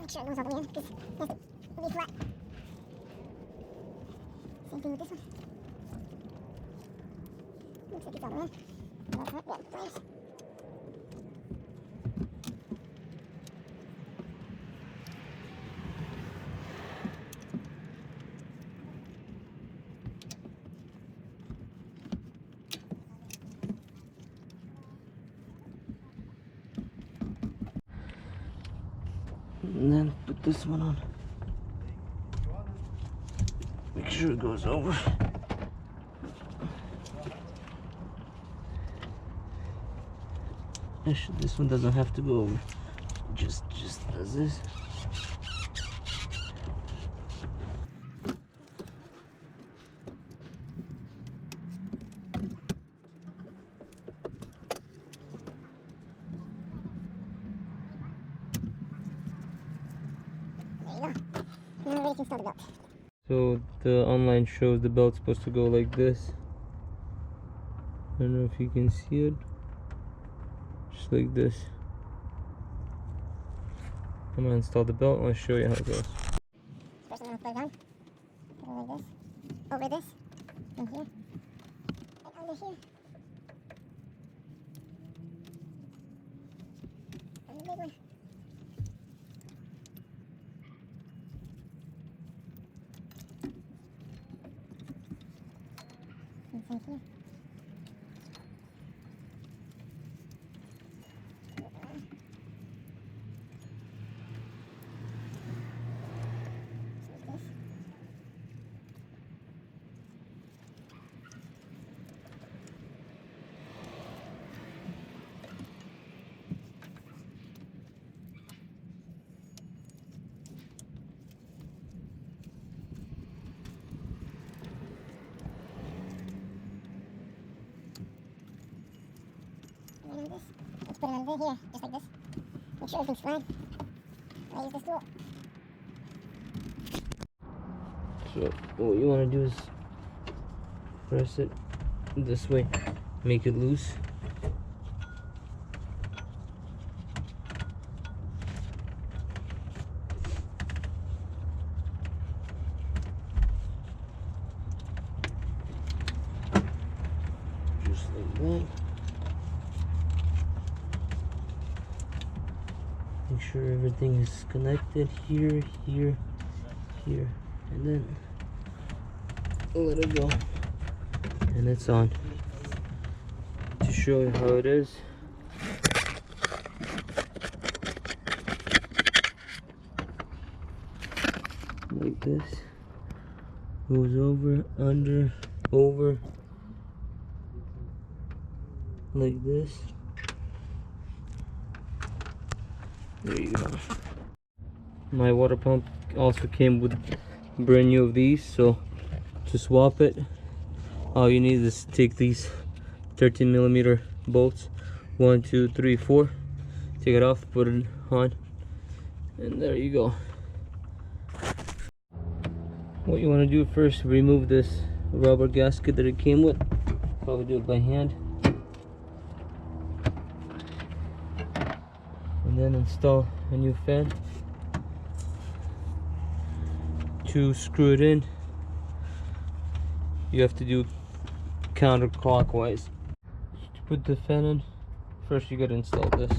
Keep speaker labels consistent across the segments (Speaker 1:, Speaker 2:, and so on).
Speaker 1: Make sure it goes all the way in because it has to be flat. Same thing with this one. Looks like it's all the way in. That's not good. Flames.
Speaker 2: And then put this one on. Make sure it goes over. Actually, this one doesn't have to go over. Just does this.
Speaker 1: There you go. Now we can install the belt.
Speaker 2: So the online shows the belt's supposed to go like this. I don't know if you can see it. Just like this. I'm gonna install the belt and I'll show you how it goes.
Speaker 1: First I'm gonna put it on. Put it like this. Over this. In here. And under here. And the big one. And same here. This. Let's put it under here, just like this. Make sure everything's fine. I use this tool.
Speaker 2: So what you want to do is press it this way, make it loose. Just like that. Make sure everything is connected here, here, here, and then let it go. And it's on. To show you how it is. Like this. Goes over, under, over. Like this. There you go. My water pump also came with brand new of these, so to swap it, all you need is take these 13mm bolts, 1, 2, 3, 4, take it off, put it on, and there you go. What you want to do first, remove this rubber gasket that it came with. Probably do it by hand. And then install a new fan. To screw it in, you have to do counterclockwise. To put the fan in, first you gotta install this.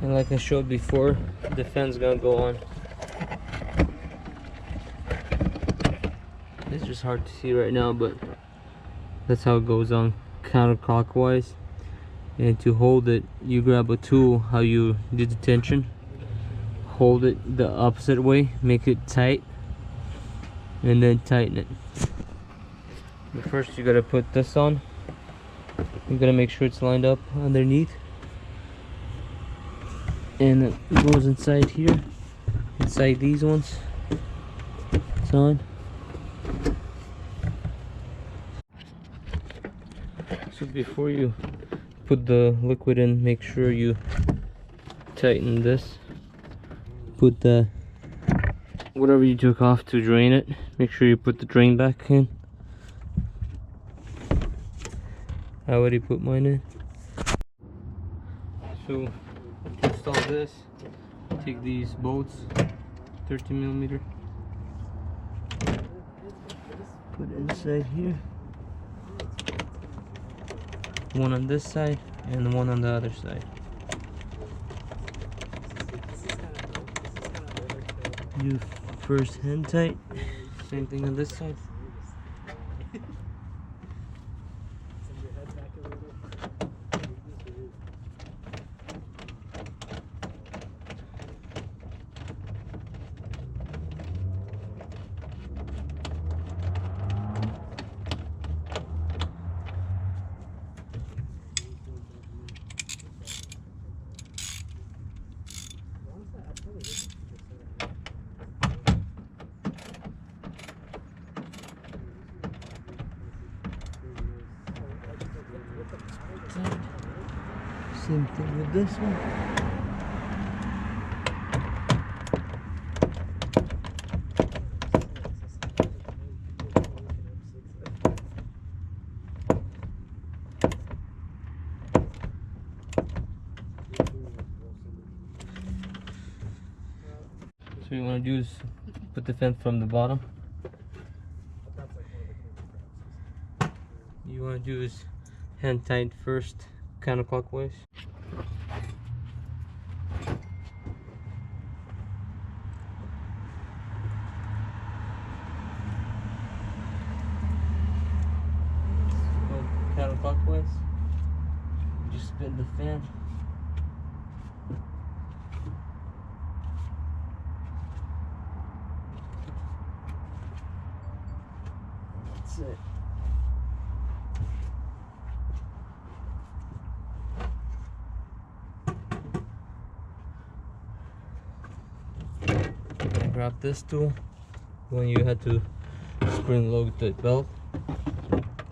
Speaker 2: And like I showed before, the fan's gonna go on. It's just hard to see right now, but that's how it goes on, counterclockwise. And to hold it, you grab a tool, how you did the tension. Hold it the opposite way, make it tight, and then tighten it. But first you gotta put this on. You gotta make sure it's lined up underneath. And it goes inside here, inside these ones. It's on. So before you put the liquid in, make sure you tighten this. Put the whatever you took off to drain it, make sure you put the drain back in. I already put mine in. So to install this, take these bolts, 13mm, put it inside here, one on this side and one on the other side. You first hand tight, same thing on this side. Same thing with this one. So you want to do is put the fan from the bottom. You want to do is hand tight first, counterclockwise. Go counterclockwise. Just spin the fan. That's it. Grab this tool when you had to spring load the belt,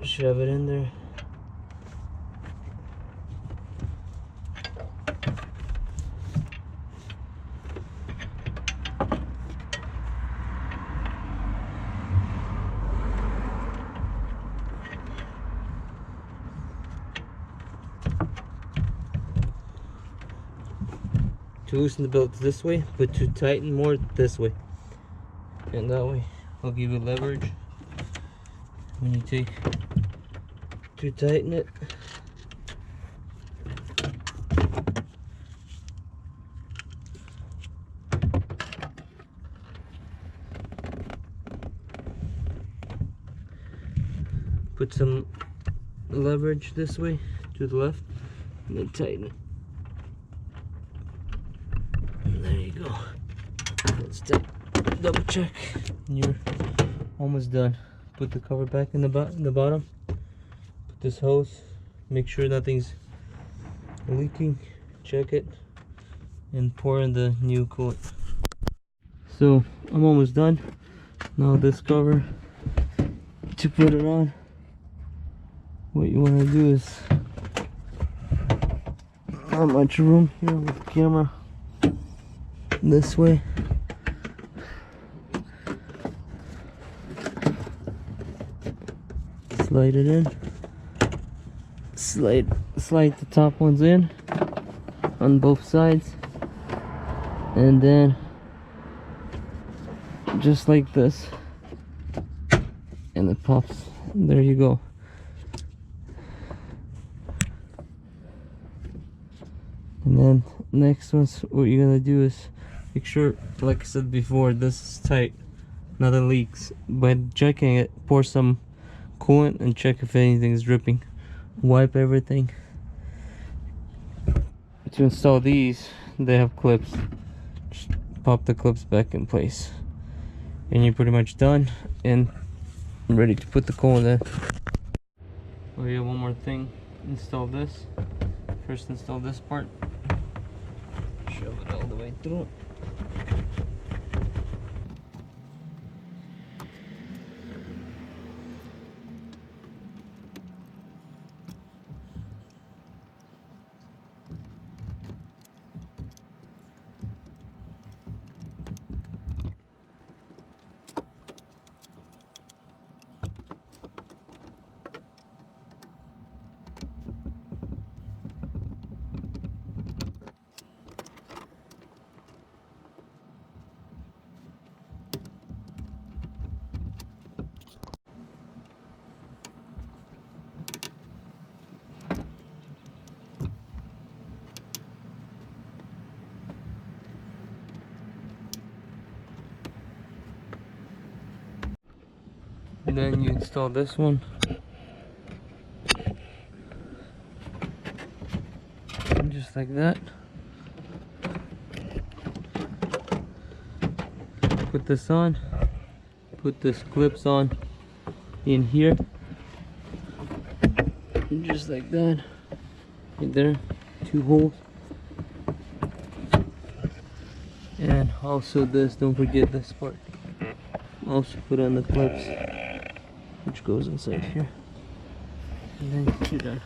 Speaker 2: shove it in there. To loosen the belt this way, but to tighten more this way, and that way I'll give you leverage when you take to tighten it. Put some leverage this way to the left and then tighten it. There you go. Let's double check. You're almost done. Put the cover back in the bottom. Put this hose. Make sure nothing's leaking. Check it and pour in the new coolant. So I'm almost done. Now this cover to put it on. What you want to do is not much room here with the camera. This way. Slide it in. Slide the top ones in on both sides, and then just like this, and it pops. There you go. And then next one's what you're gonna do is make sure, like I said before, this is tight, nothing leaks. By checking it, pour some coolant and check if anything is dripping. Wipe everything. To install these, they have clips. Just pop the clips back in place, and you're pretty much done and ready to put the coolant in. Oh yeah, one more thing. Install this. First install this part. Shove it all the way through. And then you install this one. And just like that. Put this on. Put this clips on in here. And just like that. Right there. 2 holes. And also this, don't forget this part. Also put on the clips, which goes inside here. And then you're done.